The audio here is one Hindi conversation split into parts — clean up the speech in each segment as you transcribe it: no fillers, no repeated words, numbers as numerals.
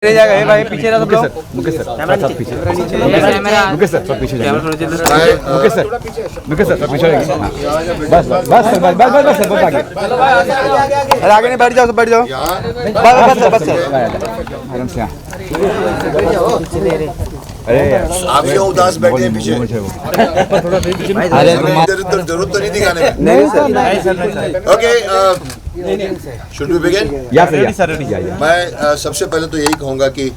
भाई पीछे सब लोग मुकेश सर सब पीछे मुकेश सर सब पीछे मुकेश सर सब पीछे बस बस बस बस बस बस बस बस आगे अरे आगे नहीं बैठ जाओ सब बैठ जाओ बस बस बस आराम से अरे आप क्यों उदास बैठे हैं पीछे? अरे इधर जरूरत तो नहीं दिखाने में। नहीं sir okay, should we begin? मैं सबसे पहले तो यही कहूँगा कि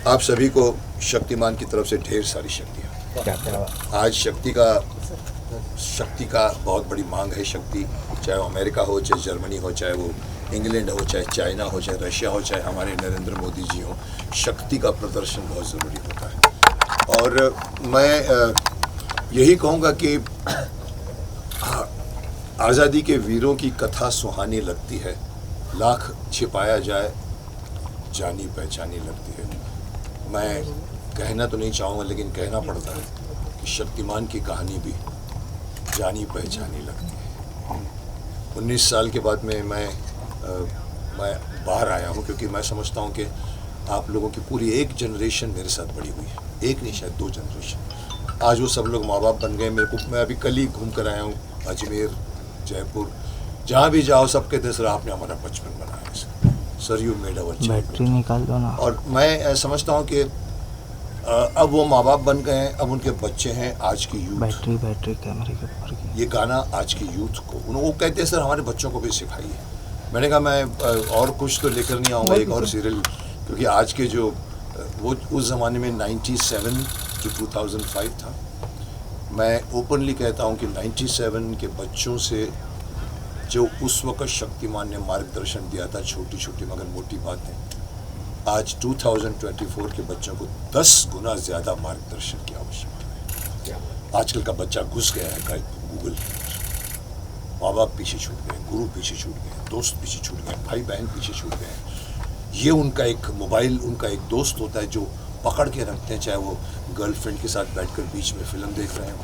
आप सभी को शक्तिमान की तरफ से ढेर सारी शक्तियाँ। आज शक्ति का बहुत बड़ी मांग है। शक्ति चाहे वो अमेरिका हो, चाहे जर्मनी हो, चाहे वो इंग्लैंड हो, चाहे चाइना हो, चाहे रशिया हो, चाहे हमारे नरेंद्र मोदी जी हो, शक्ति का प्रदर्शन बहुत ज़रूरी होता है। और मैं यही कहूँगा कि आज़ादी के वीरों की कथा सुहानी लगती है, लाख छिपाया जाए जानी पहचानी लगती है। मैं कहना तो नहीं चाहूँगा लेकिन कहना पड़ता है कि शक्तिमान की कहानी भी जानी पहचानी लगती है। 19 साल के बाद में मैं बाहर आया हूँ क्योंकि मैं समझता हूँ कि आप लोगों की पूरी एक जनरेशन मेरे साथ बड़ी हुई है, एक नहीं शायद 2 जनरेशन। आज वो सब लोग माँ बाप बन गए। मैं अभी कल ही घूम कर आया हूँ अजमेर, जयपुर, जहाँ भी जाओ सबके कहते सर आपने हमारा बचपन बनाया, sir you made our childhood. Battery निकाल दो ना। और मैं समझता हूँ कि अब वो माँ बाप बन गए हैं, अब उनके बच्चे हैं आज की यूथ। बैटरी कैमरे के ऊपर की। ये गाना आज की यूथ को वो कहते हैं सर हमारे बच्चों को भी सिखाइए। मैंने कहा मैं और कुछ तो लेकर नहीं आऊँगा, एक और सीरियल, क्योंकि आज के जो वो उस ज़माने में 97 जो 2005 था, मैं ओपनली कहता हूँ कि 97 के बच्चों से जो उस वक़्त शक्तिमान ने मार्गदर्शन दिया था, छोटी छोटी मगर मोटी बातें, आज 2024 के बच्चों को 10 गुना ज़्यादा मार्गदर्शन की आवश्यकता है। आजकल का बच्चा घुस गया है गूगल, माँ बाप पीछे छूट गए, गुरु पीछे छूट गए, दोस्त पीछे छूट गए, भाई बहन पीछे छूट गए। ये उनका एक मोबाइल, उनका एक दोस्त होता है जो पकड़ के रखते हैं, चाहे वो गर्लफ्रेंड के साथ बैठकर बीच में फिल्म देख रहे हों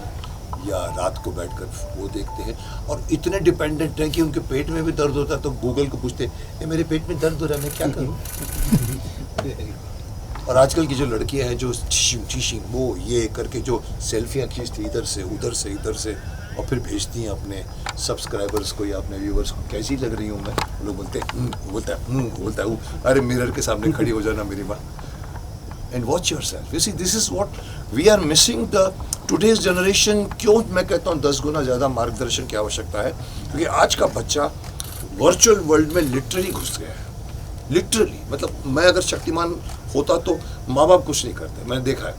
या रात को बैठकर वो देखते हैं। और इतने डिपेंडेंट हैं कि उनके पेट में भी दर्द होता है तो गूगल को पूछते हैं ये मेरे पेट में दर्द हो रहा है मैं क्या करूँ। और आजकल की जो लड़कियां हैं जो वो ये करके जो सेल्फियाँ खींचती इधर से उधर से इधर से और फिर भेजती हैं अपने सब्सक्राइबर्स को या अपने व्यूवर्स को, कैसी लग रही हूँ मैं। लोग बोलते हैं अरे मिरर के सामने खड़ी हो जाना मेरी माँ। And watch yourself, you see this is what we are missing the today's generation. क्यों मैं कहता हूँ 10 गुना ज़्यादा मार्गदर्शन की आवश्यकता है, क्योंकि आज का बच्चा वर्चुअल वर्ल्ड में लिटरली घुस गया है। लिटरली मतलब मैं अगर शक्तिमान होता तो माँ बाप कुछ नहीं करते, मैंने देखा है।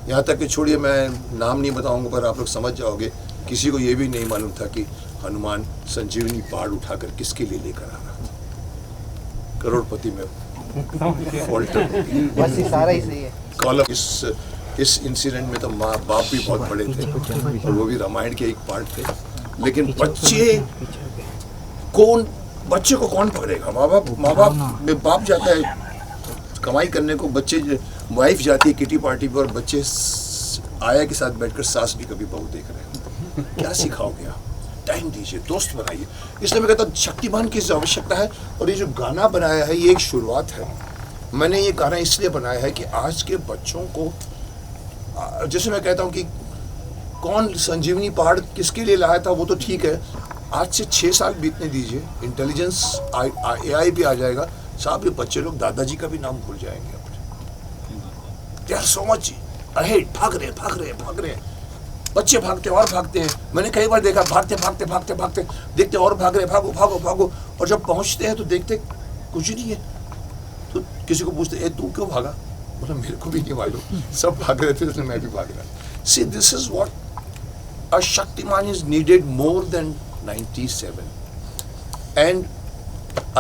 यहाँ तक कि छोड़िए मैं नाम नहीं बताऊँगा पर आप लोग समझ जाओगे, किसी को ये भी नहीं मालूम था कि हनुमान संजीवनी पहाड़ उठाकर किसके लिए लेकर आ रहा था। करोड़पति में कॉलम इस इंसिडेंट में तो माँ बाप भी बहुत बड़े थे और वो भी रामायण के एक पार्ट थे। लेकिन बच्चे को कौन पकड़ेगा? माँ बाप में बाप जाता है कमाई करने को, बच्चे वाइफ जाती है किटी पार्टी पर और बच्चे आया के साथ बैठकर सास भी कभी बहू देख रहे हैं। क्या सिखाओगे आप? टाइम दीजिए, दोस्त बनाइए। इसलिए मैं कहता हूँ शक्तिमान की आवश्यकता है। और ये जो गाना बनाया है ये एक शुरुआत है। मैंने ये गाना इसलिए बनाया है कि आज के बच्चों को, जैसे मैं कहता हूँ कि कौन संजीवनी पहाड़ किसके लिए लाया था वो तो ठीक है, आज से 6 साल बीतने दीजिए, इंटेलिजेंस AI भी आ जाएगा साहब, ये बच्चे लोग दादाजी का भी नाम भूल जाएंगे अपने। They are so much ahead, भाग रहे बच्चे भागते और भागते हैं। मैंने कई बार देखा भागते देखते और भाग रहे, भागो और जब पहुंचते हैं तो देखते कुछ नहीं है। तो किसी को पूछते ए तू क्यों भागा? बोला मेरे को भी नहीं मालूम, सब भाग रहे थे इसलिए मैं भी भाग रहा। सी this is what a Shaktimaan is needed more than 97. And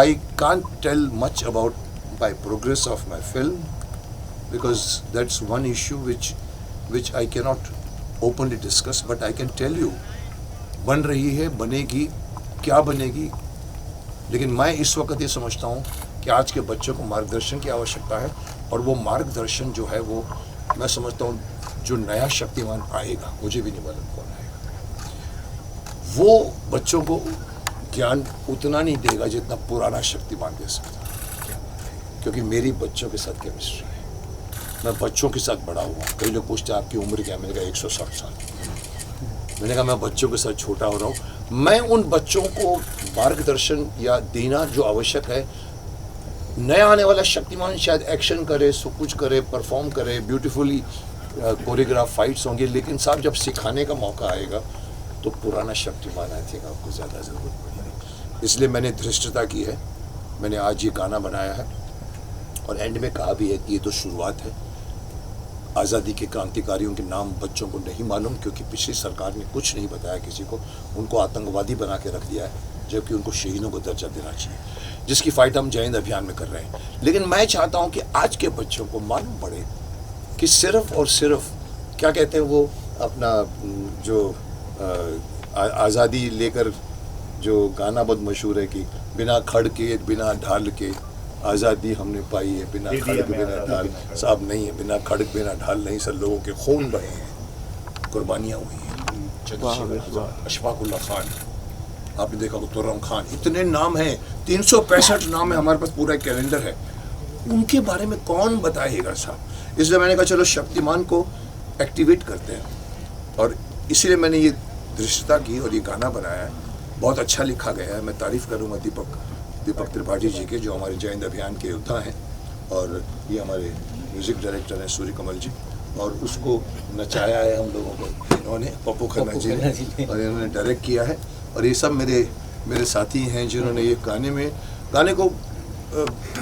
I can't tell much about my progress of my film because that's one issue which I cannot openly discuss, but I can tell you बन रही है, बनेगी, क्या बनेगी। लेकिन मैं इस वक्त ये समझता हूँ कि आज के बच्चों को मार्गदर्शन की आवश्यकता है और वो मार्गदर्शन जो है वो मैं समझता हूँ जो नया शक्तिमान आएगा, मुझे भी नहीं मालूम कौन आएगा, वो बच्चों को ज्ञान उतना नहीं देगा जितना पुराना शक्तिमान दे सकता है। क्योंकि मेरी बच्चों के साथ केमिस्ट्री है। मैं बच्चों के साथ बड़ा हुआ। कई लोग पूछते हैं आपकी उम्र क्या है, मैंने कहा 160 साल। मैंने कहा मैं बच्चों के साथ छोटा हो रहा हूँ। मैं उन बच्चों को मार्गदर्शन या देना जो आवश्यक है। नया आने वाला शक्तिमान शायद एक्शन करे, सब कुछ करे, परफॉर्म करे, ब्यूटीफुली कोरियोग्राफ फाइट्स होंगे, लेकिन साहब जब सिखाने का मौका आएगा तो पुराना शक्तिमान आई थिंक आपको ज़्यादा ज़रूरत पड़ेगी। इसलिए मैंने धृष्टता की है। मैंने आज ये गाना बनाया है और एंड में कहा भी है कि ये तो शुरुआत है। आज़ादी के क्रांतिकारियों के नाम बच्चों को नहीं मालूम, क्योंकि पिछली सरकार ने कुछ नहीं बताया किसी को। उनको आतंकवादी बना के रख दिया है, जबकि उनको शहीदों को दर्जा देना चाहिए, जिसकी फ़ाइट हम जय हिंद अभियान में कर रहे हैं। लेकिन मैं चाहता हूँ कि आज के बच्चों को मालूम पड़े कि सिर्फ और सिर्फ क्या कहते हैं वो अपना जो आज़ादी लेकर जो गाना बहुत मशहूर है कि बिना खड़ के बिना ढाल के आज़ादी हमने पाई है, बिना खड़ग बिना ढाल। साहब नहीं है, बिना खड़ग बिना ढाल नहीं सर, लोगों के खून बहे हैं, कुर्बानियाँ हुई हैं। अशफाकुल्ला खान आपने देखा, तुर्रम खान, इतने नाम हैं, 365 नाम है, हमारे पास पूरा कैलेंडर है। उनके बारे में कौन बताएगा साहब? इसलिए मैंने कहा चलो शक्तिमान को एक्टिवेट करते हैं, और इसीलिए मैंने ये धृष्टता की और ये गाना बनाया है। बहुत अच्छा लिखा गया है। मैं तारीफ़ करूँगा दीपक त्रिपाठी जी के, जो हमारे जय हिंद अभियान के योद्धा हैं, और ये हमारे म्यूज़िक डायरेक्टर हैं सूर्य कमल जी, और उसको नचाया है हम लोगों को इन्होंने, पप्पू खन्ना जी ने, और इन्होंने डायरेक्ट किया है। और ये सब मेरे साथी हैं जिन्होंने ये गाने को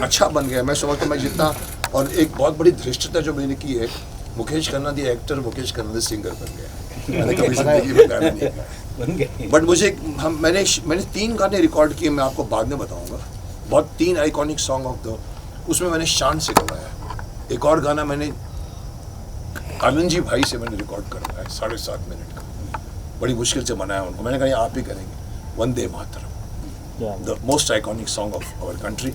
अच्छा बन गया। मैं समझता मैं जितना, और एक बहुत बड़ी धृष्टता जो मैंने की है, मुकेश खन्ना दी एक्टर, मुकेश खन्ना सिंगर बन गया। मैंने कभी जिंदगी में गाना नहीं गाया, बट मैंने 3 गाने रिकॉर्ड किए, मैं आपको बाद में बताऊंगा। बहुत 3 आइकॉनिक सॉन्ग ऑफ द, उसमें मैंने शान से गवाया। एक और गाना मैंने आनंद जी भाई से मैंने रिकॉर्ड करवाया 7.5 मिनट का, बड़ी मुश्किल से बनाया उनको। मैंने कहा आप ही करेंगे, Vande Mataram, the most iconic song of our country.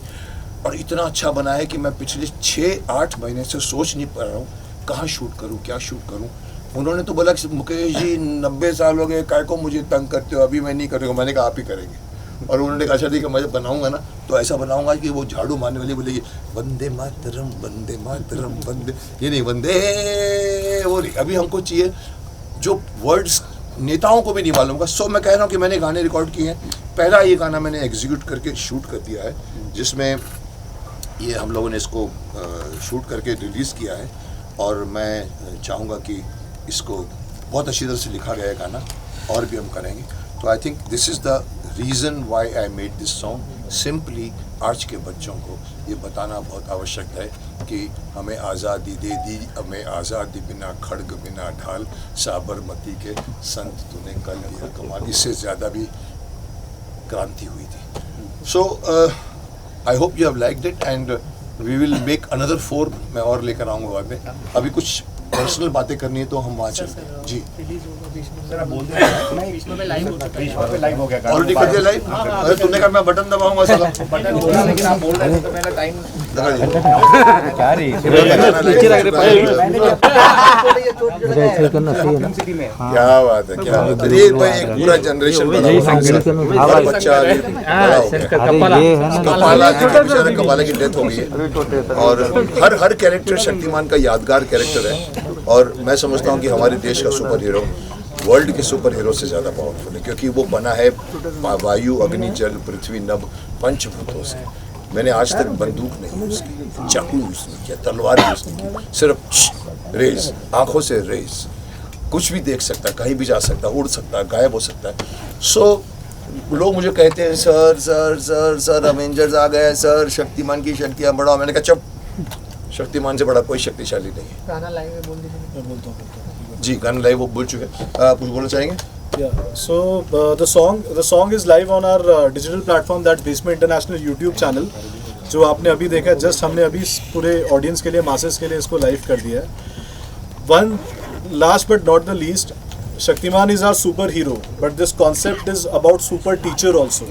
और इतना अच्छा बना है कि मैं पिछले 6-8 महीने से सोच नहीं पा रहा हूँ कहाँ शूट करूँ, क्या शूट करूँ। उन्होंने तो बोला कि मुकेश जी 90 साल हो गए, काय को मुझे तंग करते हो, अभी मैं नहीं करूँगा। मैंने कहा आप ही करेंगे। और उन्होंने कहा अच्छा ठीक है, मैं जब बनाऊंगा ना तो ऐसा बनाऊंगा कि वो झाड़ू मारने वाली बोलेगी वंदे मातरम वंदे मातरम वंदे, ये नहीं वंदे, वो नहीं। अभी हमको चाहिए जो वर्ड्स नेताओं को भी नहीं मालूम होगा। सो मैं कह रहा हूँ कि मैंने गाने रिकॉर्ड किए हैं। पहला ये गाना मैंने एग्जीक्यूट करके शूट कर दिया है, जिसमें ये हम लोगों ने इसको शूट करके रिलीज़ किया है, और मैं चाहूँगा कि इसको बहुत अच्छी तरह से लिखा गया गाना, और भी हम करेंगे। तो I think this is the reason why I made this song. Simply आज के बच्चों को ये बताना बहुत आवश्यक है कि हमें आज़ादी दे दी, हमें आज़ादी बिना खड़ग बिना ढाल, साबरमती के संत तूने कल दिया कमाल। इससे ज़्यादा भी क्रांति हुई थी। So I hope you have liked it, and we will make another 4 मैं और लेकर आऊँगा बाद में। अभी कुछ पर्सनल बातें करनी है तो हम वहाँ चलते हैं। जी ऑलरेडी कर दिया लाइव। अरे तुमने कहा मैं बटन दबाऊंगा साला, क्या बात है, क्या बात है। ये भाई एक पूरा जनरेशन बच्चा कपाला की डेथ हो गई है, और हर कैरेक्टर शक्तिमान का यादगार कैरेक्टर है। और मैं समझता हूँ कि हमारे देश का सुपर हीरो वर्ल्ड के सुपर हीरो से ज़्यादा पावरफुल है, क्योंकि वो बना है वायु अग्नि जल पृथ्वी नभ पंचभूतों से। मैंने आज तक बंदूक नहीं यूज़ की, चाकू यूज़ नहीं किया, तलवार यूज़ नहीं की, सिर्फ रेस, आँखों से रेस। कुछ भी देख सकता है, कहीं भी जा सकता है, उड़ सकता है, गायब हो सकता है। सो लोग मुझे कहते हैं sir sir sir sir avengers आ गए सर, शक्तिमान की शक्तियाँ बढ़ाओ। मैंने कहा चुप, शक्तिमान से बड़ा कोई शक्तिशाली नहीं है। गाना लाइव में बोल दीजिए। जी गाना लाइव वो बोल चुके हैं। कुछ बोलना चाहेंगे? Yeah. So the song is live on our digital platform, that's Basement International YouTube channel, जो आपने अभी देखा। जस्ट हमने अभी पूरे ऑडियंस के लिए, मासेस के लिए इसको लाइव कर दिया है। One last but not the least, Shaktiman is our super hero, but this concept is about super teacher also.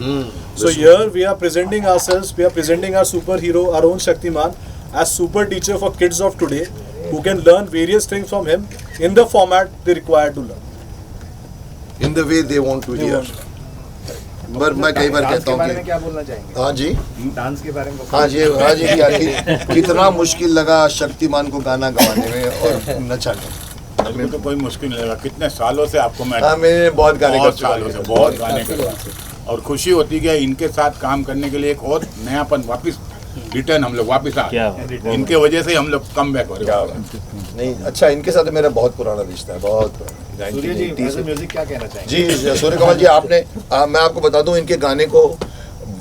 So here we are presenting ourselves, we are presenting our super hero, our own Shaktiman, as super teacher for kids of today, who can learn various things from him in the format they require to learn. In the way they want to hear. पर मैं कई बार कहता हूँ कि क्या बोलना चाहेंगे हाँ जी, डांस के बारे में? हाँ जी कितना मुश्किल लगा शक्तिमान को गाना गवाने में और नचाने मेरे को कोई मुश्किल नहीं लगा। कितने सालों से आपको मैं हाँ, मैंने बहुत गाने बहुत का सालों से बहुत गाने करवाते और खुशी होती है इनके साथ काम करने के लिए एक और नयापन वापस रिटर्न हम लोग वापस आ इनके वजह से हम लोग कम बैक हो रहे हैं। नहीं अच्छा, इनके साथ मेरा बहुत पुराना रिश्ता है, बहुत सूर्य जी 1980 से। म्यूजिक क्या कहना चाहेंगे? जी सूर्य कमल जी, आपने मैं आपको बता दूं इनके गाने को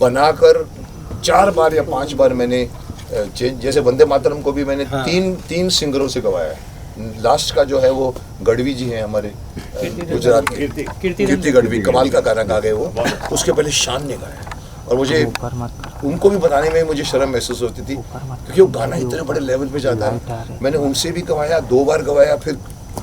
बनाकर 4 बार या 5 बार मैंने चेंज, जैसे वंदे मातरम को भी मैंने तीन सिंगरों से गवाया है। लास्ट का जो है वो गढ़वी जी हैं हमारे गुजरात के, कीर्ति गढ़वी, कमाल का गाना गा गए वो। उसके पहले शान ने गाया और मुझे उनको भी बताने में मुझे शर्म महसूस होती थी क्योंकि वो गाना इतने बड़े लेवल पे जाता है। मैंने उनसे भी गवाया, 2 बार गवाया। फिर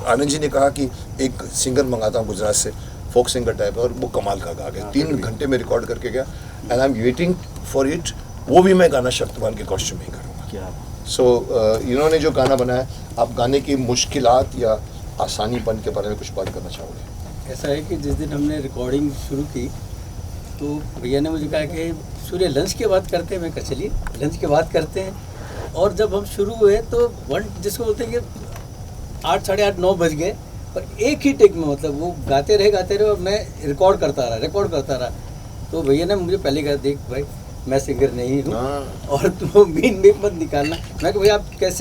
आनंद जी ने कहा कि एक सिंगर मंगाता हूँ गुजरात से, फोक सिंगर टाइप है, और वो कमाल का गा गया। 3 घंटे में रिकॉर्ड करके गया and I am waiting for it. वो भी मैं गाना शक्तिमान के कॉस्ट्यूम में ही करूँगा। सो इन्होंने जो गाना बनाया, आप गाने की मुश्किलात या आसानीपन के बारे में कुछ बात करना चाहोगे? ऐसा है कि जिस दिन हमने रिकॉर्डिंग शुरू की तो भैया ने मुझे कहा कि सूर्य लंच के बाद करते हैं। मैं कहा चलिए लंच के बाद करते हैं। और जब हम शुरू हुए तो जिसको बोलते हैं कि 8, साढ़े 8, 9 बज गए और एक ही टेक में, मतलब वो गाते रहे और मैं रिकॉर्ड करता रहा। तो भैया ने मुझे पहले कहा, देख भाई मैं सिंगर नहीं हूँ और तुम मीन मेक मत निकालना। मैं कहा भैया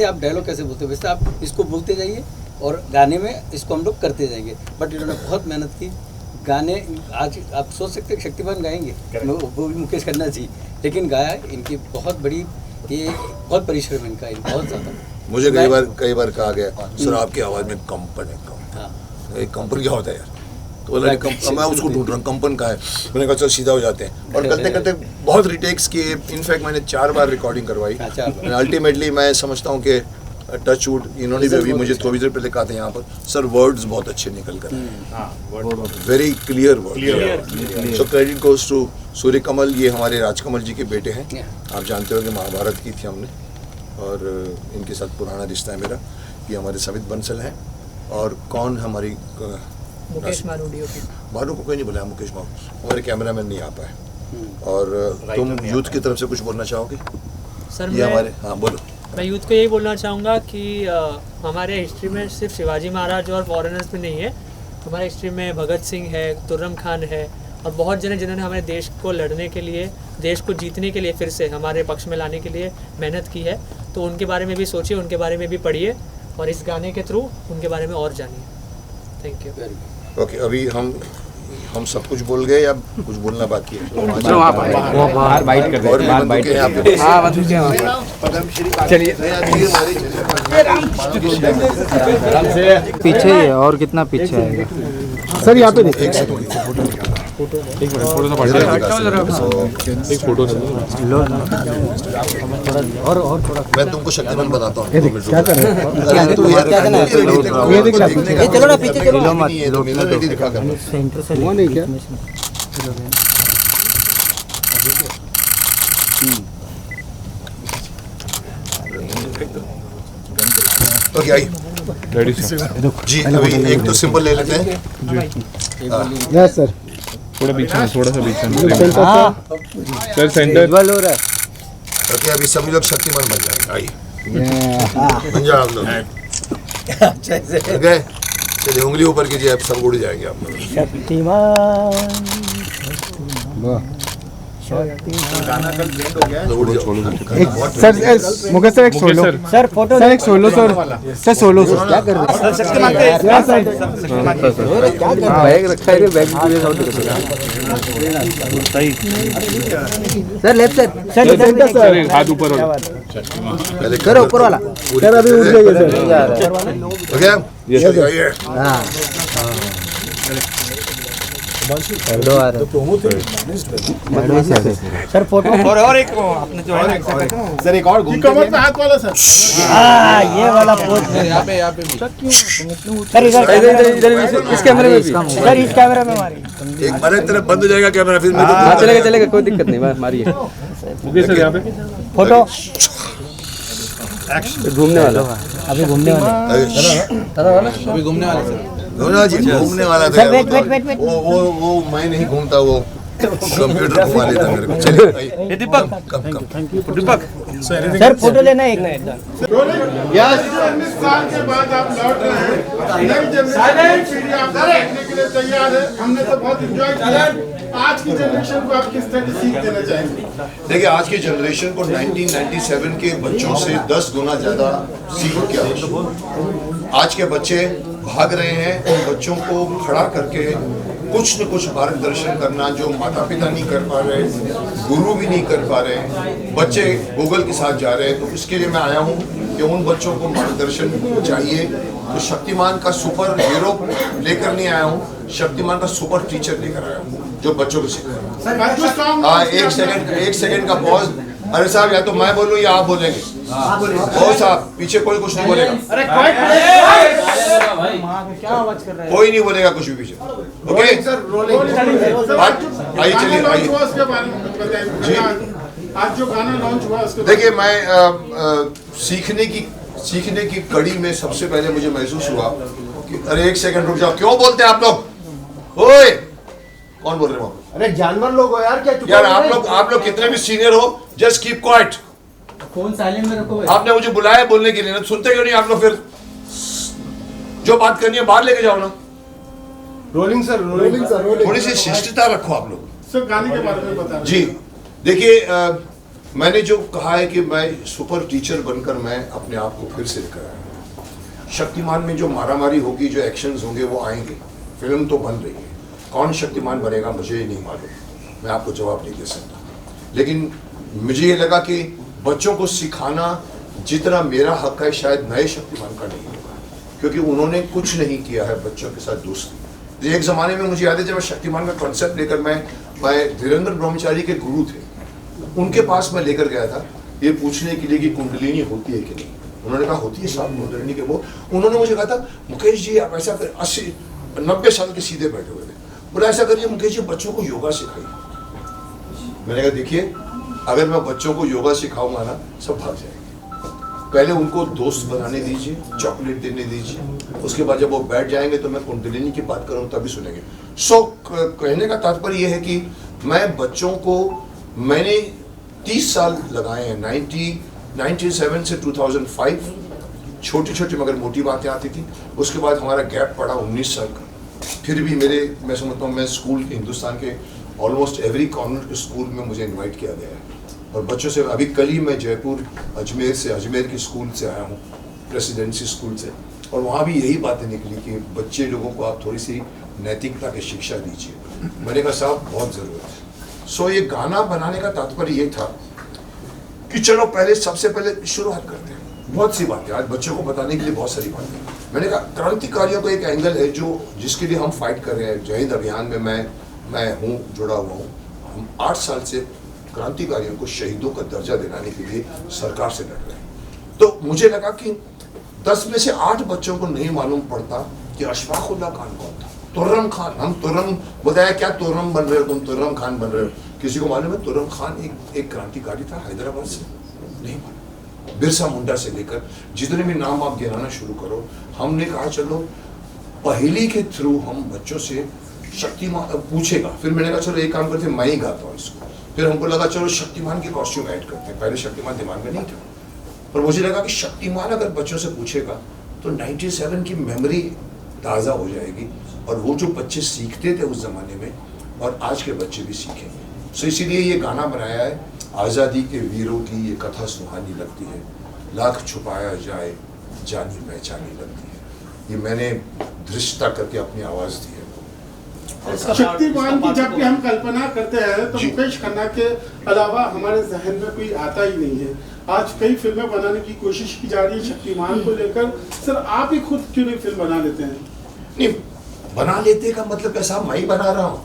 आप डायलॉग कैसे बोलते हो, वैसे आप इसको बोलते जाइए और गाने में इसको हम लोग करते जाएंगे। बट इन्होंने बहुत मेहनत की। गाने आज आप सोच सकते हैं शक्तिमान गाएंगे, वो भी मुकेश खन्ना जी, लेकिन गाया इनकी बहुत बड़ी, ये बहुत परिश्रम है इनका, बहुत ज़्यादा। मुझे कई बार कहा गया सर आपकी आवाज़ में कंपन है। कंपन क्या होता है यार? तो बोला मैं उसको ढूंढ रहा हूँ, कंपन का है। मैंने कहा चल सीधा हो जाते हैं। और करते करते बहुत रिटेक्स किए। इनफैक्ट मैंने 4 बार रिकॉर्डिंग करवाई। अल्टीमेटली मैं समझता हूँ कि टच वुड, इन्होंने भी अभी मुझे थोड़ी देर पहले कहा था यहाँ पर, सर वर्ड्स बहुत अच्छे निकल कर very clear word. So credit goes to Surya Kamal. ये हमारे राजकमल जी के बेटे हैं। आप जानते हो कि महाभारत की थी हमने, और इनके साथ पुराना रिश्ता है मेरा। ये हमारे समित बंसल हैं। और कौन हमारी मुकेश मारूडियो की मारू को कोई नहीं बुलाया, मुकेश मारू हमारे कैमरामैन नहीं आ पाए। और तुम यूथ की तरफ से कुछ बोलना चाहोगे? सर ये हमारे, हाँ बोलो। मैं यूथ को यही बोलना चाहूँगा कि हमारे हिस्ट्री में सिर्फ शिवाजी महाराज और फॉरेनर्स भी नहीं है। हमारे हिस्ट्री में भगत सिंह है, तुर्रम खान है और बहुत जने जिन्होंने हमारे देश को लड़ने के लिए, देश को जीतने के लिए, फिर से हमारे पक्ष में लाने के लिए मेहनत की है। तो उनके बारे में भी सोचिए, उनके बारे में भी पढ़िए और इस गाने के थ्रू उनके बारे में और जानिए। Thank you. ओके, अभी हम सब कुछ बोल गए या कुछ बोलना बाकी है? बाहर बाइट कर और रहे हैं, बाइट हैं कर रहे हैं। चलिए आराम से पीछे ही है और कितना पीछे है सर, यहाँ पे देखिए। मैं तुमको शक्तिमान बताता हूँ। क्या कर रहे हैं? चलो ना पीछे चलो मत, दिखा कर वो नहीं क्या? ओके आइए जी। अभी एक तो सिंपल ले लेते हैं। Yes sir. थोड़ा सा बीच में सर, सेंटर हो रहा है। ओके, अभी सभी लोग शक्तिमान बन जाएंगे। आइए बन जाओ आप लोग। ओके चलिए, उंगली ऊपर कीजिए, आप सब उड़ जाएंगे आप लोग। गाना कल ब्लेंड हो गया है। सर मुकेश सर एक सोलो सर, फोटो सर, एक solo sir, sir solo sir. क्या कर रहे हैं बैग रखा है, bag sir left side sir, हाथ ऊपर वाला सर, ऊपर वाला सर। अभी उठ जाइए सर। ओके यस आइए। हाँ सर फोटो और एक आपने जो है सर एक और कमर पे हाथ वाला सर। ये वाला पोज यहाँ पे सर, इधर इस कैमरे में सर, इस कैमरे में मारिए। एक बार एक तरफ बंद हो जाएगा कैमरा, फिर मैं हाँ चलेगा कोई दिक्कत नहीं, मारिए सर यहाँ पे फोटो। घूमने वाला अभी घूमने वाला घूमने वाला था। वो मैं नहीं घूमता, वो कंप्यूटर घुमा लेता मेरे को। चलिए आइए। दीपक कम दीपक सर फोटो लेना एक ना एक। 19 साल के बाद आप लौट रहे हैं, नई जनरेशन की पीढ़ी आपको देखने के लिए तैयार है। हमने तो बहुत एंजॉय किया। आज की जनरेशन को आप किस तरह की सीख देना चाहेंगे? देखिए, आज की जनरेशन को 1997 के बच्चों से 10 गुना ज़्यादा सीख की आवश्यकता। आज के बच्चे भाग रहे हैं, उन बच्चों को खड़ा करके कुछ न कुछ मार्गदर्शन करना जो माता पिता नहीं कर पा रहे, गुरु भी नहीं कर पा रहे, बच्चे गूगल के साथ जा रहे हैं। तो इसके लिए मैं आया हूँ कि उन बच्चों को मार्गदर्शन चाहिए। तो शक्तिमान का सुपर हीरो लेकर नहीं आया हूँ, शक्तिमान का सुपर टीचर लेकर आया हूँ जो बच्चों को सिखाएगा। हाँ, एक सेकंड का पॉज। अरे साहब, या तो मैं बोलूँ या आप बोलेंगे? ओ साहब, पीछे कोई कुछ नहीं बोलेगा, कोई नहीं बोलेगा कुछ भी पीछे। ओके, आइए चलिए आइए जी। आज जो गाना लॉन्च हुआ उसके देखिए, मैं सीखने की कड़ी में सबसे पहले मुझे महसूस हुआ कि अरे एक सेकंड रुक जाओ, क्यों बोलते हैं आप लोग? ओए, कौन बोल रहे हो? अरे जानवर लोग हो यार, क्या यार आप लोग कितने भी सीनियर हो, just keep quiet. Phone silent में रखो। आपने मुझे बुलाया बोलने के लिए ना, सुनते क्यों नहीं आप लोग? फिर जो बात करनी है बाहर लेके जाओ ना। रोलिंग सर थोड़ी सी शिष्टता रखो आप लोग। सर गाने के बारे में बता जी देखिए, मैंने जो कहा है कि मैं सुपर टीचर बनकर मैं अपने आप को फिर से लेकर आया। शक्तिमान में जो मारामारी होगी, जो एक्शंस होंगे वो आएंगे। फिल्म तो बन रही है, कौन शक्तिमान बनेगा मुझे ही नहीं मालूम, मैं आपको जवाब नहीं दे सकता। लेकिन मुझे ये लगा कि बच्चों को सिखाना जितना मेरा हक है शायद नए शक्तिमान का नहीं होगा, क्योंकि उन्होंने कुछ नहीं किया है बच्चों के साथ दोस्ती। एक ज़माने में मुझे याद है जब मैं शक्तिमान का कॉन्सेप्ट लेकर मैं धीरेन्द्र ब्रह्मचारी के गुरु थे, उनके पास मैं लेकर गया था ये पूछने के लिए कि कुंडलिनी होती है कि नहीं। उन्होंने कहा होती है साहब कुंडलिनी के। वो उन्होंने मुझे कहा था मुकेश जी आप ऐसा कर, 80-90 साल के सीधे बैठे हुए थे, बोला ऐसा करिए मुकेश जी बच्चों को योगा सिखाइए। मैंने कहा देखिए, अगर मैं बच्चों को योगा सिखाऊंगा ना सब भाग जाएंगे। पहले उनको दोस्त बनाने दीजिए, चॉकलेट देने दीजिए, उसके बाद जब वो बैठ जाएंगे तो मैं कुंडलिनी की बात करूँ तभी सुनेंगे। कहने का तात्पर्य यह है कि मैं बच्चों को, मैंने 30 साल लगाए हैं, 1997 से 2005, छोटी छोटी मगर मोटी बातें आती थी। उसके बाद हमारा गैप पड़ा 19 साल का। फिर भी मैं समझता हूँ मैं स्कूल हिंदुस्तान के ऑलमोस्ट एवरी कॉर्नर के स्कूल में मुझे इनवाइट किया गया है, और बच्चों से अभी कल ही मैं जयपुर अजमेर के स्कूल से आया हूँ, प्रेसिडेंसी स्कूल से, और वहाँ भी यही बातें निकली कि बच्चे लोगों को आप थोड़ी सी नैतिकता की शिक्षा दीजिए। मैंने कहा साहब बहुत ज़रूरत है। ये गाना बनाने का तात्पर्य ये था कि चलो पहले सबसे पहले शुरुआत करते हैं। बहुत सी बातें आज बच्चों को बताने के लिए, बहुत सारी बातें। मैंने कहा क्रांतिकारियों का एक एंगल है जो जिसके लिए हम फाइट कर रहे हैं। जय हिंद अभियान में मैं हूँ, जुड़ा हुआ हूँ। हम 8 साल से क्रांतिकारियों को शहीदों का दर्जा दिलाने के लिए सरकार से लड़ रहे हैं। तो मुझे लगा कि 10 में से 8 बच्चों को नहीं मालूम पड़ता कि अशफाकुल्लाह खान कौन था। तुर्रम खान, हम तुर्रम बताया, क्या तुर्रम बन रहे हो तुम, तुर्रम खान बन रहे हो। किसी को मालूम है तुर्रम खान एक क्रांतिकारी था हैदराबाद से? नहीं मालूम। बिरसा मुंडा से लेकर जितने भी नाम आप गिनाना शुरू करो। हमने कहा चलो पहेली के थ्रू हम बच्चों से शक्तिमान पूछेगा। फिर मैंने कहा चलो एक काम करते, मैं ही गाता हूँ इसको। फिर हमको लगा चलो शक्तिमान के कॉस्ट्यूम ऐड करते हैं। पहले शक्तिमान दिमाग में नहीं था, पर मुझे लगा कि शक्तिमान अगर बच्चों से पूछेगा तो 97 की मेमोरी ताज़ा हो जाएगी, और वो जो बच्चे सीखते थे उस ज़माने में और आज के बच्चे भी सीखेंगे। सो इसीलिए ये गाना बनाया है। आज़ादी के वीरों की ये कथा सुहानी लगती है, लाख छुपाया जाए जानी पहचानी लगती है। ये मैंने धृष्टता करके अपनी आवाज़ दी है। शक्तिमान की जब भी हम कल्पना करते हैं तो मुकेश खन्ना के अलावा हमारे जहन में कोई आता ही नहीं है। आज कई फिल्में बनाने की कोशिश की जा रही है शक्तिमान को लेकर। सर आप ही खुद क्यों नहीं फिल्म बना लेते हैं? नहीं, बना लेते का मतलब क्या साहब, मैं ही बना रहा हूँ।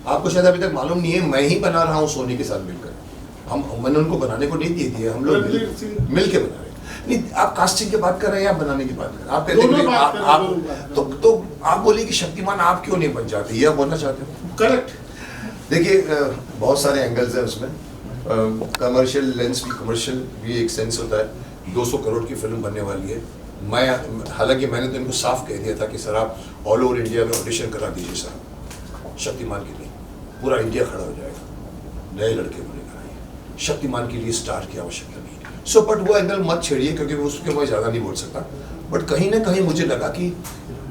आपको शायद अभी तक मालूम नहीं है, मैं ही बना रहा हूँ सोनी के साथ मिलकर। मैंने उनको बनाने को नहीं दे दिया, हम लोग मिल के बना रहे। नहीं, आप कास्टिंग की बात कर रहे हैं या बनाने की बात कर रहे हैं? आप कहते हैं तो आप बोलिए कि शक्तिमान आप क्यों नहीं बन जाते, ये आप बोलना चाहते हो? करेक्ट। देखिए बहुत सारे एंगल्स हैं उसमें। कमर्शियल लेंस भी, कमर्शियल भी एक सेंस होता है। 200 करोड़ की फिल्म बनने वाली है। हालांकि मैंने तो इनको साफ कह दिया था कि सर आप ऑल ओवर इंडिया में ऑडिशन करा दीजिए साहब शक्तिमान के लिए। पूरा इंडिया खड़ा हो जाएगा, नए लड़के को लेकर आइए। शक्तिमान के लिए स्टार की आवश्यकता नहीं। सो बट वो एंगल मत छेड़िए, क्योंकि उसके मैं ज़्यादा नहीं बोल सकता, बट कहीं ना कहीं मुझे लगा कि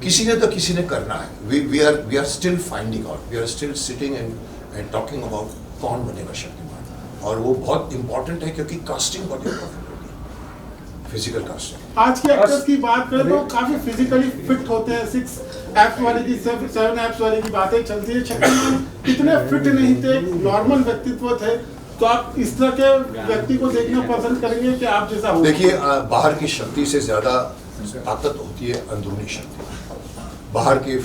किसी ने तो किसी ने करना है। We are still finding out, we are still sitting and talking about कौन बनेगा शक्तिमान, और वो बहुत इंपॉर्टेंट है क्योंकि कास्टिंग बहुत इंपॉर्टेंट होती है, फिजिकल कास्टिंग। आज के एक्टर्स की बात करें तो काफी फिजिकली फिट होते हैं। 6 एप्स वाले की 7 एप्स वाले की बातें चलती है। शक्तिमान इतने फिट नहीं थे, नॉर्मल व्यक्तित्व थे, तो आप इस तरह के व्यक्ति को देखना पसंद करेंगे कि आप जैसा हो? देखिए, बाहर की शक्ति से ज्यादा ताकत होती है अंदरूनी शक्ति। बाहर के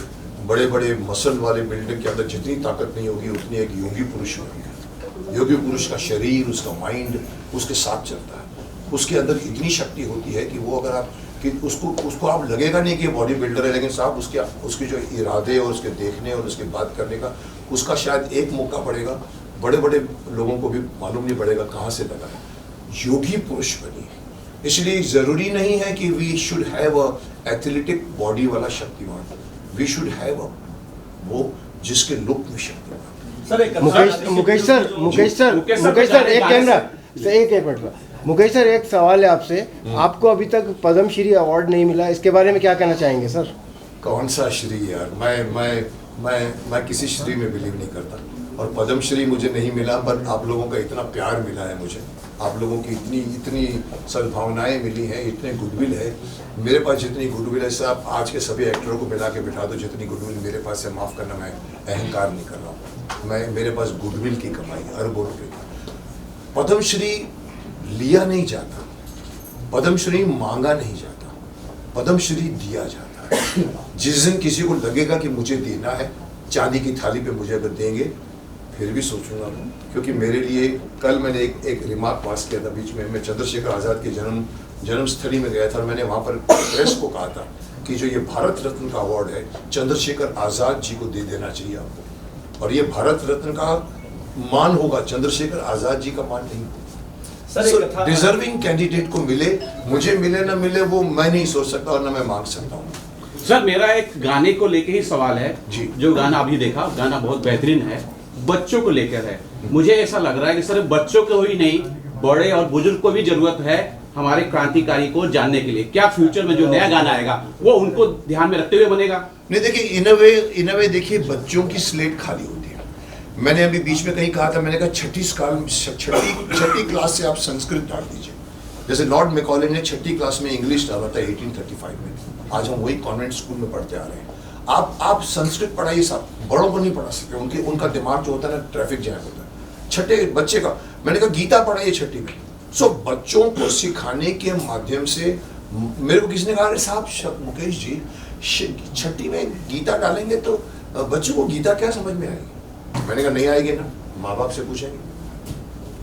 बड़े बड़े मसल वाले बिल्डिंग के अंदर जितनी ताकत नहीं होगी, उतनी एक योगी पुरुष होगी। योगी पुरुष का शरीर, उसका माइंड उसके साथ चलता है, उसके अंदर इतनी शक्ति होती है कि वो अगर आप कि उसको आप लगेगा नहीं कि बॉडी बिल्डर है, लेकिन साहब उसके जो इरादे और उसके देखने और उसके बात करने का, उसका शायद एक मौका पड़ेगा, बड़े बड़े लोगों को भी मालूम नहीं पड़ेगा कहाँ से लगा है। योगी पुरुष बनी, इसलिए ज़रूरी नहीं है कि we should have a athletic body वाला शक्तिमान, वी शुड हैव वो जिसके लुक में शक्तिमान। सर मुकेश सर एक कैमरा से एक मिनट। मुकेश सर, एक सवाल है आपसे, आपको अभी तक पद्मश्री अवार्ड नहीं मिला, इसके बारे में क्या कहना चाहेंगे सर? कौन सा श्री यार, मैं किसी श्री में बिलीव नहीं करता, और पद्मश्री मुझे नहीं मिला, पर आप लोगों का इतना प्यार मिला है मुझे, आप लोगों की इतनी सद्भावनाएं मिली हैं, इतने गुडविल है मेरे पास, जितनी गुडविल है साहब आज के सभी एक्टरों को मिला के बिठा दो, जितनी गुडविल मेरे पास है, माफ़ करना मैं अहंकार नहीं कर रहा हूँ, मेरे पास गुडविल की कमाई है, अरबों रुपये। पद्मश्री लिया नहीं जाता, पद्मश्री मांगा नहीं जाता, पद्मश्री दिया जाता है। जिस दिन किसी को लगेगा कि मुझे देना है, चांदी की थाली पे मुझे अगर देंगे फिर भी सोचूंगा, क्योंकि मेरे लिए कल मैंने एक रिमार्क पास किया था बीच में, मैं चंद्रशेखर आज़ाद के जन्मस्थली में गया था, मैंने वहाँ पर प्रेस को कहा था कि जो ये भारत रत्न का अवार्ड है चंद्रशेखर आज़ाद जी को दे देना चाहिए आपको, और ये भारत रत्न का मान होगा, चंद्रशेखर आज़ाद जी का मान नहीं। डिजर्विंग कैंडिडेट को मिले, मुझे मिले ना मिले वो मैं नहीं सोच सकता और ना मैं मांग सकता हूँ। सर मेरा एक गाने को लेके ही सवाल है जी। जो गाना अभी देखा, गाना बहुत बेहतरीन है, बच्चों को लेकर है। मुझे ऐसा लग रहा है कि सिर्फ बच्चों को ही नहीं, बड़े और बुजुर्ग को भी जरूरत है हमारे क्रांतिकारी को जानने के लिए। क्या फ्यूचर में जो नया गाना आएगा वो उनको ध्यान में रखते हुए बनेगा? नहीं, देखिए इन अ वे देखिए, बच्चों की स्लेट खाली होती है। मैंने अभी बीच में कहीं कहा था, मैंने कहा छठी क्लास से आप संस्कृत डाल दीजिए, जैसे लॉर्ड मैकॉले ने छठी क्लास में इंग्लिश डाला था 1835 में, आज हम वही कॉन्वेंट स्कूल में पढ़ते आ रहे हैं। आप संस्कृत पढ़ाइए साहब, बड़ों को नहीं पढ़ा सकते, उनका दिमाग जो होता है ना ट्रैफिक जैम होता है। छठे बच्चे का मैंने कहा गीता पढ़ाइए छठी में। सो बच्चों को सिखाने के माध्यम से, मेरे को किसी ने कहा साहब मुकेश जी छठी में गीता डालेंगे तो बच्चों को गीता क्या समझ में आएगी? मैंने कहा नहीं आएगी ना, माँ बाप से पूछेंगे।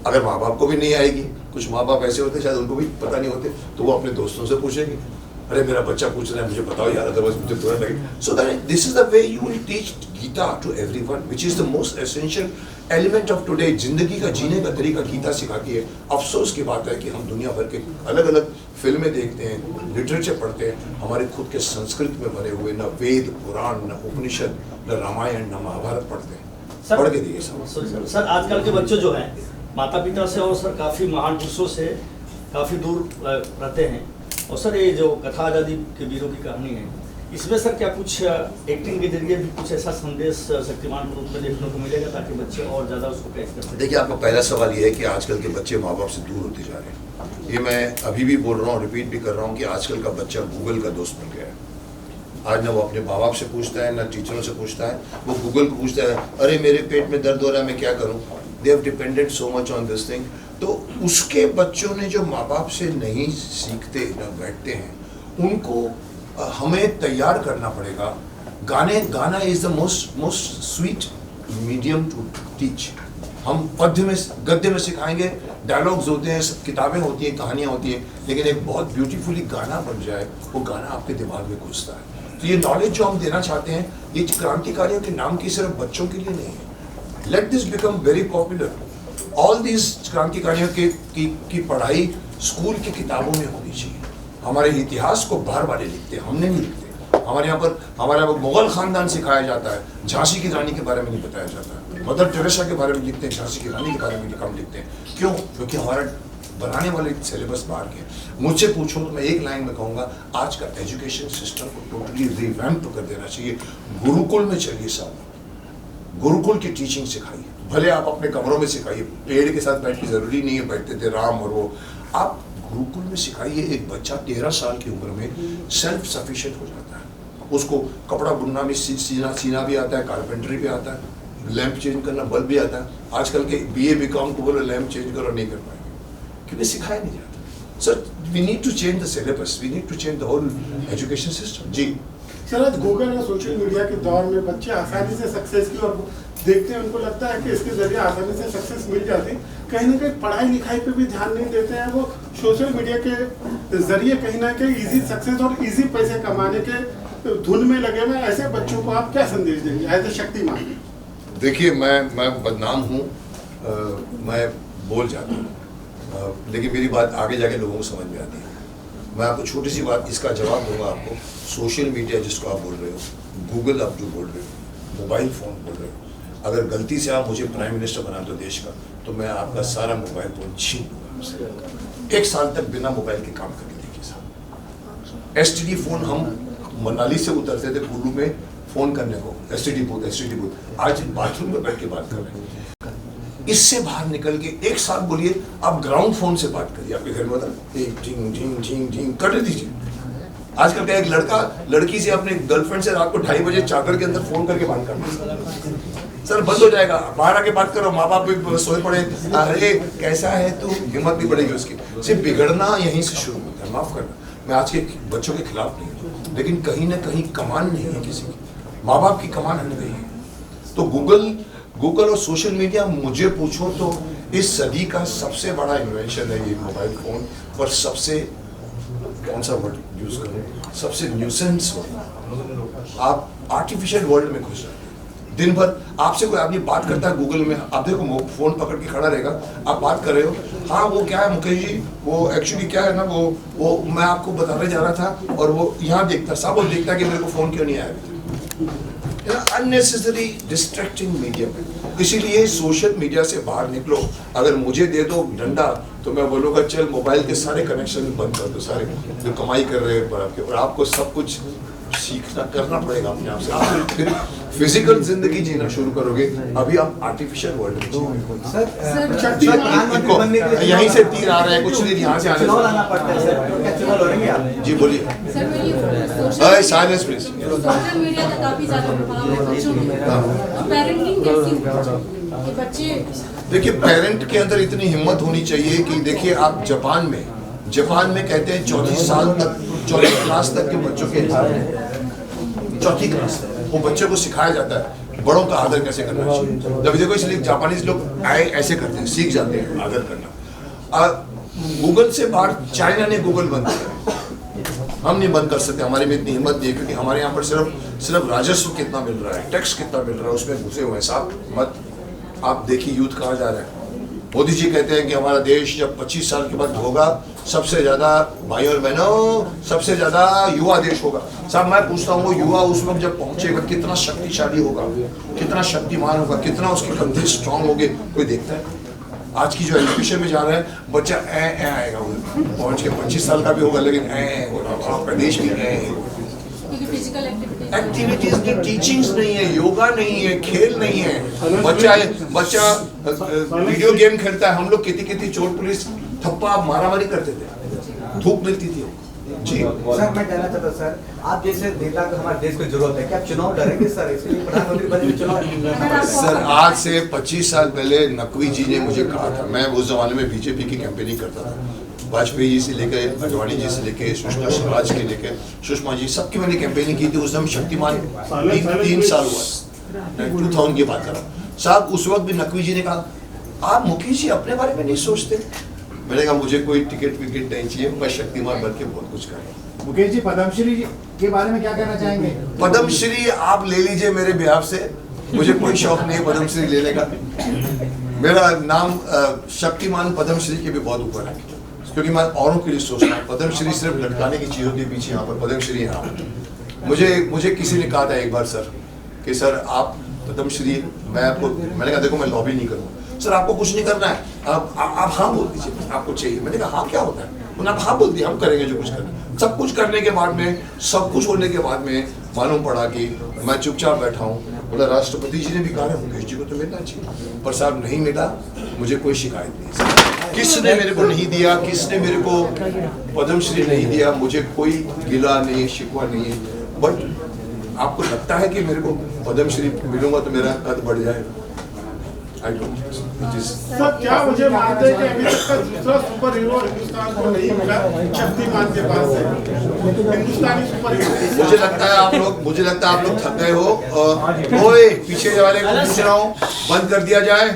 अगर माँ बाप को भी नहीं आएगी, कुछ माँ बाप ऐसे होते शायद उनको भी पता नहीं होते, तो वो अपने दोस्तों से पूछेंगे, अरे मेरा बच्चा पूछ रहा है मुझे बताओ यार, अदरवाइज मुझे बुरा लगे। So that this is the way you will teach Gita to everyone, which is the most essential element of today. जिंदगी का जीने का तरीका गीता सिखाती है। अफसोस की बात है कि हम दुनिया भर के अलग अलग फिल्में देखते हैं, लिटरेचर पढ़ते हैं, हमारे खुद के संस्कृत में बने हुए न वेद पुराण, न उपनिषद, न रामायण, न महाभारत पढ़ते हैं। पढ़ के दिए सर आजकल के बच्चे जो हैं माता पिता से और सर काफ़ी महान पुरुषों से काफ़ी दूर रहते हैं, और सर ये जो कथा आज़ादी के वीरों की कहानी है, इसमें सर क्या कुछ एक्टिंग के जरिए भी कुछ ऐसा संदेश शक्तिमान रूप में देखने को मिलेगा ताकि बच्चे और ज़्यादा उसको कैच कर सकें? देखिए, आपका पहला सवाल ये है कि आजकल के बच्चे माँ बाप से दूर होते जा रहे हैं। ये मैं अभी भी बोल रहा हूँ, रिपीट भी कर रहा हूँ कि आजकल का बच्चा गूगल का दोस्त बन गया है। आज ना वो अपने माँ बाप से पूछता है, ना टीचरों से पूछता है, वो गूगल को पूछता है, अरे मेरे पेट में दर्द हो रहा है मैं क्या करूँ। They have depended so much on this thing. तो उसके बच्चों ने जो माँ बाप से नहीं सीखते, ना बैठते हैं, उनको हमें तैयार करना पड़ेगा। गाना is the most sweet medium to teach. हम गद्य में सिखाएंगे, डायलॉग्स होते हैं, किताबें होती हैं, कहानियाँ होती हैं, लेकिन एक बहुत ब्यूटीफुली गाना बन जाए, वो गाना आपके दिमाग में घुसता है। तो ये नॉलेज जो हम देना चाहते हैं, ये क्रांतिकारियों के नाम की सिर्फ बच्चों के लिए नहीं है। Let this become very popular. All this क्रांतिकारियों की पढ़ाई स्कूल की किताबों में होनी चाहिए। हमारे इतिहास को बाहर वाले लिखते हैं, हमने नहीं लिखते। हमारे यहाँ पर मुगल खानदान सिखाया जाता है, झांसी की रानी के बारे में नहीं बताया जाता, मदर टेरेसा के बारे में लिखते हैं, झांसी की रानी के बारे में कम लिखते हैं। क्यों? क्योंकि हमारा बनाने वाले सिलेबस बाहर के। मुझसे पूछो तो मैं एक लाइन में कहूँगा, आज का एजुकेशन सिस्टम को टोटली रिवैम्प कर देना चाहिए। गुरुकुल में चलिए साहब, गुरुकुल की टीचिंग सिखाइए, भले आप अपने कमरों में सिखाइए, पेड़ के साथ बैठ के जरूरी नहीं है, बैठते थे राम और वो, आप गुरुकुल में सिखाइए। एक बच्चा 13 साल की उम्र में सेल्फ सफिशिएंट हो जाता है, उसको कपड़ा बुनना भी सीना भी आता है, कारपेंटरी भी आता है, लैंप चेंज करना, बल्ब भी आता है। आजकल के BA BCom को बोलो लैंप चेंज करो, नहीं कर पाएंगे क्योंकि सिखाया नहीं जाता। Sir we need to change the syllabus, we need to change the whole education system. जी सर, आज गूगल और सोशल मीडिया के दौर में बच्चे आसानी से सक्सेस की और देखते हैं, उनको लगता है कि इसके जरिए आसानी से सक्सेस मिल जाती, कहीं ना कहीं पढ़ाई लिखाई पे भी ध्यान नहीं देते हैं। वो सोशल मीडिया के जरिए कहीं ना कहीं इजी सक्सेस और इजी पैसे कमाने के धुन में लगे हुए ऐसे बच्चों को आप क्या संदेश देंगे एज ए शक्तिमान? देखिए, मैं बदनाम हूँ, मैं बोल जाता हूँ, लेकिन मेरी बात आगे जाके लोगों को समझ में आती है। मैं आपको छोटी सी बात इसका जवाब दूंगा आपको। सोशल मीडिया जिसको आप बोल रहे हो, गूगल आप जो बोल रहे हो, मोबाइल फ़ोन बोल रहे हो, अगर गलती से आप मुझे प्राइम मिनिस्टर बना दो देश का, तो मैं आपका सारा मोबाइल फ़ोन छीन लूँगा। 1 साल तक बिना मोबाइल के काम करके देखिए साहब। STD फ़ोन हम मनाली से उतरते थे कुल्लू में फ़ोन करने को, STD बूथ, आज बाथरूम में बैठ के बात कर रहे हैं। इससे बाहर निकल के 1 साल बोलिए, आप ग्राउंड फोन से बात करिए, आपके घर में होता है कर दीजिए। आजकल का एक लड़का लड़की से अपने गर्लफ्रेंड से रात को 2:30 बजे चादर के अंदर फोन करके बात करना, सर बंद हो जाएगा। बाहर आके बात करो, माँ बाप भी सोए पड़े, अरे कैसा है तू, हिम्मत नहीं बढ़ेगी उसकी। सिर्फ बिगड़ना यहीं से शुरू होता है। माफ करना, मैं आज के बच्चों के खिलाफ नहीं हूँ, लेकिन कहीं ना कहीं कमान नहीं है किसी की, माँ बाप की कमान हट गई है। तो गूगल और सोशल मीडिया, मुझे पूछो तो इस सदी का सबसे बड़ा इन्वेंशन है ये मोबाइल फोन। और सबसे, कौन सा वर्ड यूज करूं, सबसे न्यूसेंस वर्ड। आप आर्टिफिशियल वर्ल्ड में घुस जाते हैं। दिन भर आपसे कोई आदमी बात करता है गूगल में, आप देखो फोन पकड़ के खड़ा रहेगा, आप बात कर रहे हो, हाँ वो क्या है मुकेश जी, वो एक्चुअली क्या है ना, वो मैं आपको बताने जा रहा था, और वो यहाँ देखता साहब, वो देखता कि मेरे को फोन क्यों नहीं आया। Unnecessary distracting media. इसीलिए सोशल मीडिया से बाहर निकलो। अगर मुझे दे दो डंडा तो मैं बोलूँगा चल मोबाइल के सारे कनेक्शन बंद कर दो, सारे जो कमाई कर रहे हैं आपके, और आपको सब कुछ सीखना करना पड़ेगा अपने आप से। आप फिर फिजिकल जिंदगी जीना शुरू करोगे, अभी आप आर्टिफिशियल वर्ल्ड में यहीं से तीर आ रहे हैं, कुछ नहीं यहाँ से आने। जी बोलिए, साइलेंस प्लीज। सोशल मीडिया का काफी ज्यादा प्रभाव है बच्चों पे, पेरेंटिंग कैसी कि बच्चे, देखिए पेरेंट के अंदर इतनी हिम्मत होनी चाहिए कि देखिए आप जापान में कहते हैं 4 क्लास तक के बच्चों के, 4 क्लास वो बच्चों को सिखाया जाता है बड़ों का आदर कैसे करना चाहिए। जब देखो इसलिए जापानीज लोग आए ऐसे करते हैं, सीख जाते हैं आदर करना। गूगल से बाहर चाइना ने गूगल बंद किया, हम नहीं बंद कर सकते, हमारे में इतनी हिम्मत नहीं है, क्योंकि हमारे यहाँ पर सिर्फ राजस्व कितना मिल रहा है, टैक्स कितना मिल रहा है, उसमें घुसे हुए हैं साहब। मत आप देखिए यूथ कहाँ जा रहा है। मोदी जी कहते हैं कि हमारा देश जब 25 साल के बाद होगा, सबसे ज्यादा, भाई और बहनों, सबसे ज्यादा युवा देश होगा। साहब मैं पूछता हूँ, वो युवा उस वक्त जब पहुंचेगा कितना शक्तिशाली होगा, कितना शक्तिमान होगा, कितना उसके कंधे स्ट्रांग होंगे, कोई देखता है? आज की जो एजुकेशन में जा रहा है बच्चा ए आएगा, वो पहुंच के 25 साल का भी होगा, लेकिन आपका देश भी एक्टिविटीज की टीचिंग्स नहीं है, योगा नहीं है, खेल नहीं है। बच्चा वीडियो गेम खेलता है। हम लोग कितनी चोर पुलिस थप्पा मारामारी करते थे, धूप मिलती थी। जी सर मैं कहना चाहता सर, आप जैसे नेता को हमारे देश को जरूरत है, क्या चुनाव लड़ेंगे सर? इसलिए प्रधानमंत्री बनने में चुनाव। सर आज से 25 साल पहले नकवी जी ने मुझे कहा था, मैं उस जमाने में बीजेपी की कैंपेनिंग करता था, वाजपेयी जी से लेकर अडवाणी जी से लेकर सुषमा स्वराज के लेकर सुषमा जी, सबकी मैंने कैंपेनिंग की थी। उस समय शक्तिमान 3 साल हुआ, 2000 की बात कर रहा हूँ साहब। उस वक्त भी नकवी जी ने कहा, आप मुकेश जी अपने बारे में नहीं सोचते। मैंने कहा मुझे कोई टिकट विकेट नहीं चाहिए, मैं शक्तिमान बन के बहुत कुछ करूँ। मुकेश जी पद्मश्री के बारे में क्या कहना चाहेंगे? पद्मश्री आप ले लीजिए मेरे बिहार से, मुझे कोई शौक नहीं है पद्मश्री लेने का। मेरा नाम शक्तिमान पद्मश्री के भी बहुत ऊपर है, क्योंकि मैं औरों के लिए सोचता हूँ। पद्मश्री सिर्फ लटकाने की चीज होती है पीछे, यहाँ पर पद्मश्री यहाँ मुझे किसी ने कहा था एक बार सर कि सर आप पद्मश्री, मैंने कहा देखो मैं लॉबी नहीं करूँगा सर, आपको कुछ नहीं करना है, आप हाँ बोल दीजिए आपको चाहिए। मैंने कहा हाँ क्या होता है, उन्होंने आप हाँ बोल दिया, हम करेंगे जो कुछ करना। सब कुछ करने के बाद में, सब कुछ होने के बाद में मालूम पड़ा कि मैं चुपचाप बैठा हूँ। बोला राष्ट्रपति जी ने भी कहा मुकेश जी को तो मिलना चाहिए, पर साहब नहीं मिला, मुझे कोई शिकायत नहीं। किसने मेरे को नहीं दिया, किसने मेरे को पद्मश्री नहीं दिया, मुझे कोई गिला नहीं, शिकवा नहीं है। बट आपको लगता है कि मेरे को पद्मश्री मिलूंगा तो मेरा कद बढ़ जाएगा? सर क्या मुझे मानते हैं कि अभी तक का दूसरा सुपर हीरो हिंदुस्तान को नहीं मिला शक्तिमान के पास से, हिंदुस्तानी सुपर हीरो? मुझे लगता है आप लोग थक गए हो। ओए पीछे वाले को पूछ रहा हूँ, बंद कर दिया जाए।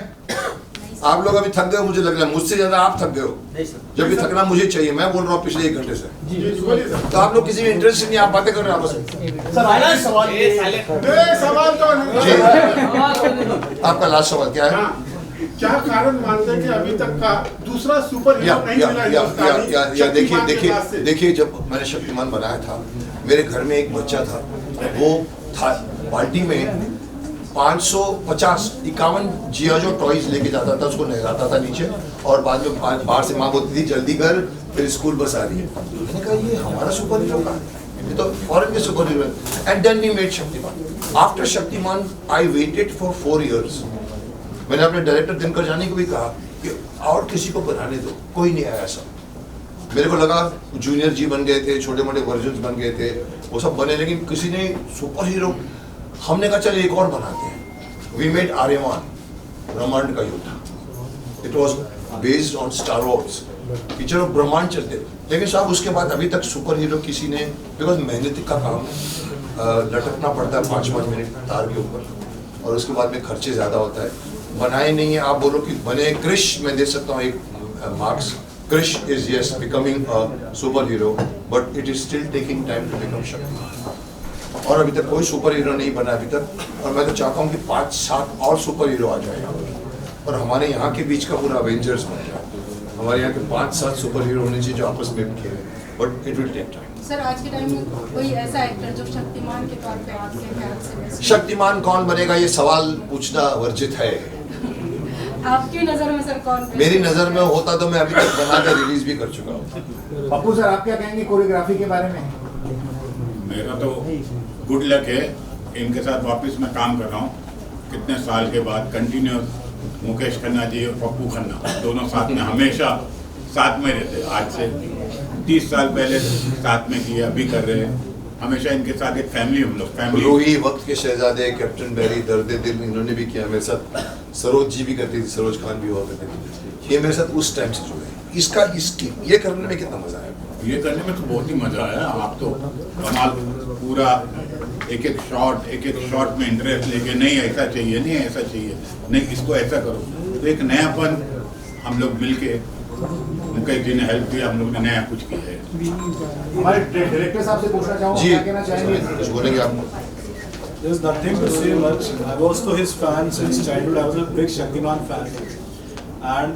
आप लोग अभी थक गए हो, मुझे लग रहा है मुझसे ज्यादा आप थक गए हो। जब भी थकना मुझे चाहिए, मैं बोल रहा हूँ पिछले 1 घंटे से। तो आप लोग किसी में इंटरेस्ट नहीं, आप बातें कर रहे हैं आपस में। सवाल तो आपका लास्ट सवाल क्या है? क्या कारण मानते हैं कि अभी तक का दूसरा सुपर हीरो नहीं मिला? देखिए जब मैंने शक्तिमान बनाया था, मेरे घर में एक बच्चा था, वो था बाल्टी में 551 जियाजो टॉयज लेके जाता था, उसको नहलाता था नीचे, और बाद में बाहर से माँ बोलती थी जल्दी कर, फिर स्कूल बस आ रही है। मैंने कहा ये हमारा सुपर हीरो का, ये तो फॉरेन के सुपर हीरो है। And then we made Shaktimaan. After Shaktimaan I waited for 4 years। मैंने अपने डायरेक्टर दिनकर जानी को भी कहा कि और किसी को बनाने दो, कोई नहीं आया ऐसा। मेरे को लगा जूनियर जी बन गए थे, छोटे मोटे वर्जन बन गए थे, वो सब बने, लेकिन किसी ने सुपर हीरो, हमने कहा चल एक और बनाते हैं। वी मेड आर्यमान, ब्रह्मांड का युद्ध। It was based on star Wars, कि चलो ब्रह्मांड चलते। लेकिन साहब उसके बाद अभी तक सुपर हीरो किसी ने, बिकॉज मेहनत का काम है, लटकना पड़ता है 5-5 मिनट तार के ऊपर, और उसके बाद में खर्चे ज़्यादा होता है, बनाए नहीं है। आप बोलो कि बने क्रिश, मैं दे सकता हूँ एक marks, Krrish is yes becoming a super hero, but it is still taking time to become Shaktimaan. और अभी तक कोई सुपर हीरो नहीं बना अभी तक, और मैं तो चाहता हूँ कि 5-7 और सुपर हीरो आ जाए यहाँ पर, और हमारे यहाँ के बीच का पूरा अवेंजर्स बन जाए। हमारे यहाँ के 5-7 सुपर हीरो होने चाहिए जो आपस में खेले, but it will take time. Sir आज के टाइम में कोई ऐसा एक्टर जो शक्तिमान के तौर पे आपके ख्याल से? शक्तिमान कौन बनेगा ये सवाल पूछना वर्जित है। आपकी नजर में सर कौन? मेरी नजर में होता तो मैं अभी तक बना कर रिलीज भी कर चुका हूँ। पप्पू सर आप क्या कहेंगे कोरियोग्राफी के बारे में? मेरा तो गुड लक है, इनके साथ वापस मैं काम कर रहा हूँ कितने साल के बाद कंटिन्यूस। मुकेश खन्ना जी और पप्पू खन्ना दोनों साथ में हमेशा साथ में रहते, आज से 30 साल पहले साथ में किए, अभी कर रहे हैं, हमेशा इनके साथ एक फैमिली, हम लोग फैमिली। रूही, वक्त के शहजादे, कैप्टन बैरी, दर्द दिल, इन्होंने भी किया मेरे साथ। सरोज जी भी करती थी, सरोज खान भी हुआ करते थे, ये मेरे साथ उस टाइम से जुड़े। इसकी ये करने में कितना मजा आया? ये करने में तो बहुत ही मजा आया। आप तो कमाल, पूरा एक एक शॉट में इंटरेस्ट लेके, नहीं ऐसा चाहिए, नहीं ऐसा चाहिए, नहीं इसको ऐसा करो, तो एक नयापन हम लोग मिलके, मुकेश जी ने हेल्प किया, हम लोग ने नया कुछ किया है। हमारे डायरेक्टर साहब से पूछना चाहूँगा, क्या कहना चाहेंगे? कुछ बोलेंगे आप? There's nothing to say much. I was also his fan since childhood. I was a big Shaktiman fan, and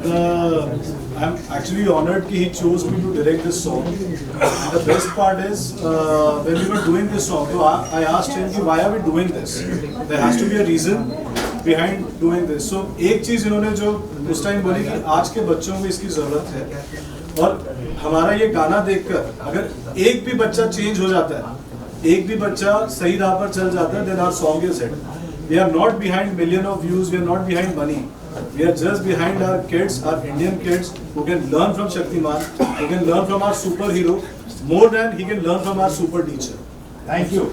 I'm actually honored that he chose me to direct this song. And the best part is when we were doing this song, so I asked him कि why are we doing this? There has to be a reason behind doing this. So एक चीज इन्होंने जो उस टाइम बोली कि आज के बच्चों को इसकी जरूरत है, और हमारा ये गाना देखकर अगर एक भी बच्चा चेंज हो जाता है, एक भी बच्चा सही राह पर चल जाता है, then our song is hit. We are not behind million of views, we are not behind money. We are just behind our kids, our Indian kids who can learn from Shaktiman, who can learn from our superhero more than he can learn from our super teacher. Thank you.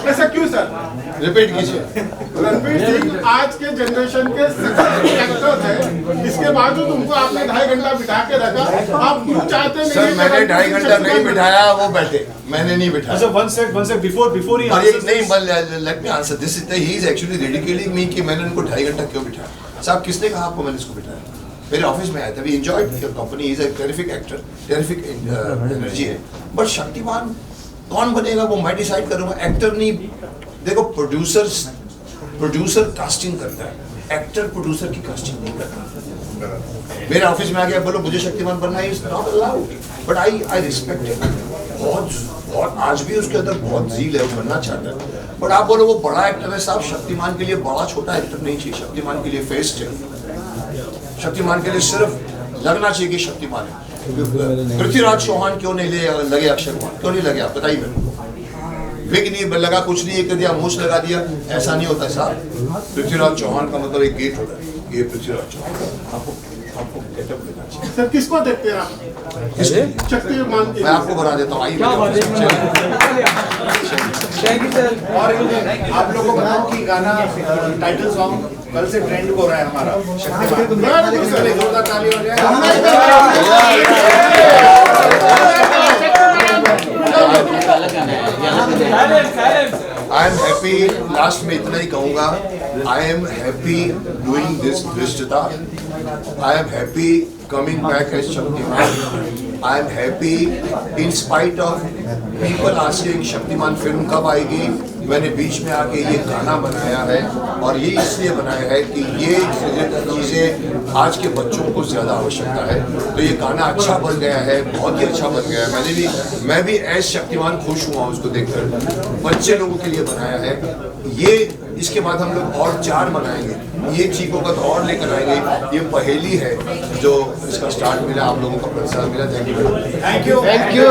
ऐसा क्यों सर? रिपीट कीजिए। रणवीर सिंह आज के जनरेशन के सक्सेसफुल एक्टर थे, इसके बावजूद उनको आपने 2.5 घंटा बिठा के रखा। आप क्यों चाहते नहीं? सर मैंने 2.5 घंटा नहीं बिठाया, वो बैठे, मैंने नहीं बिठाया। अच्छा, one sec, before he answers नहीं, let me answer this. He is actually ridiculing me कि मैंने उनको 2.5 घंटा क्यों बिठाया। साहब किसने कहा आपको मैंने इसको बिठाया? मेरे ऑफिस में आया था, we enjoyed your company, he is a terrific actor, terrific energy है, बट शक्तिमान कौन बनेगा वो मैं डिसाइड करूँगा, एक्टर नहीं। देखो प्रोड्यूसर्स प्रोड्यूसर कास्टिंग करता है, एक्टर प्रोड्यूसर की कास्टिंग नहीं करता। मेरे ऑफिस में आ गया बोलो मुझे शक्तिमान बनना है, is not allowed, but I respect it. बहुत आज भी उसके अंदर बहुत ज़ील है, वो बनना चाहता है। बट आप बोलो वो बड़ा एक्टर है साहब, शक्तिमान के लिए बड़ा छोटा एक्टर नहीं चाहिए, शक्तिमान के लिए फेस चाहिए, शक्तिमान के लिए सिर्फ लगना चाहिए कि शक्तिमान है। पृथ्वीराज चौहान क्यों नहीं लगे अक्षय कुमार, क्यों नहीं लगे आप बताइए मेरे? विग नहीं लगा, कुछ नहीं कर दिया, मूछ लगा दिया, ऐसा नहीं होता साहब। पृथ्वीराज चौहान का मतलब एक गेट होता है, ये पृथ्वीराज चौहान। आपको गेटअप लेना चाहिए। सर किसको देखते हैं आप? शक्तिमान मैं आपको बता देता हूँ, आइए। और आप लोगों को बताओ कि गाना टाइटल सॉन्ग कल से ट्रेंड हो रहा है हमारा शक्तिमान, जोरदार ताली हो आई एम हैप्पी, लास्ट में इतना ही कहूँगा, I am happy doing this धृष्टता, I am happy coming back as Shaktiman. I am happy in spite of people asking Shaktimaan film कब आएगी। मैंने बीच में आके ये गाना बनाया है और ये इसलिए बनाया है कि ये चीज़ें आज के बच्चों को ज़्यादा आवश्यकता है, तो ये गाना अच्छा बन गया है, बहुत ही अच्छा बन गया है। मैं भी एज शक्तिमान खुश हुआ उसको देखकर, बच्चे लोगों के लिए बनाया है ये। इसके बाद हम लोग और 4 बनाएंगे, ये चीज़ों का तो और लेकर आएंगे। ये पहेली है जो इसका स्टार्ट मिला, आप लोगों का प्रोत्साहन मिला। Thank you.